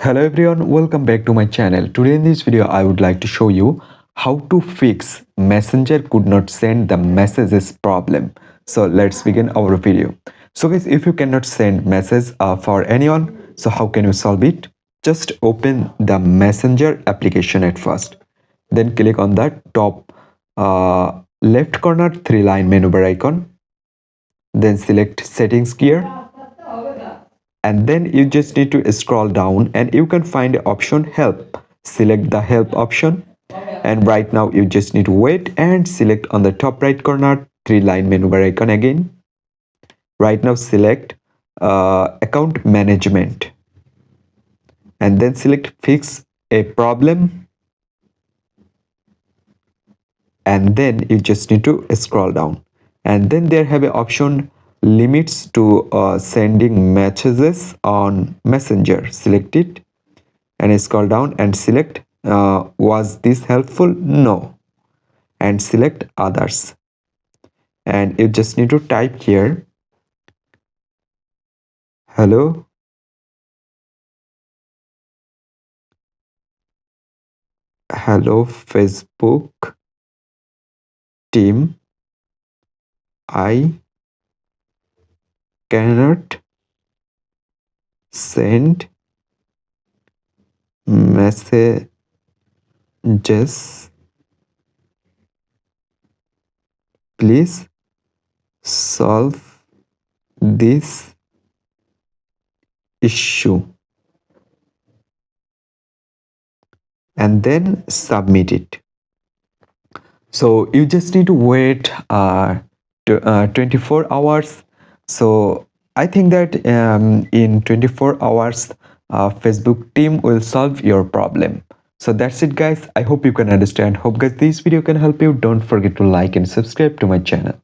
Hello everyone, welcome back to my channel. Today in this video I would like to show you how to fix Messenger could not send the messages problem. So let's begin our video. So guys, if you cannot send message for anyone, so how can you solve it? Just open the Messenger application at first. Then click on the top left corner 3-line menu bar icon. Then select settings gear, and then you just need to scroll down and you can find the option help. Select the help option, and right now you just need to wait and select on the top right corner 3-line menu bar icon again. Right now select account management, and then select fix a problem, and then you just need to scroll down, and then there have an option limits to sending messages on Messenger. Select it and scroll down and select was this helpful? No. And select others, and you just need to type here hello Facebook team, I cannot send messages, please solve this issue, and then submit it. So you just need to wait 24 hours. So I think that in 24 hours Facebook team will solve your problem. So that's it guys. I hope you can understand. Hope guys this video can help you. Don't forget to like and subscribe to my channel.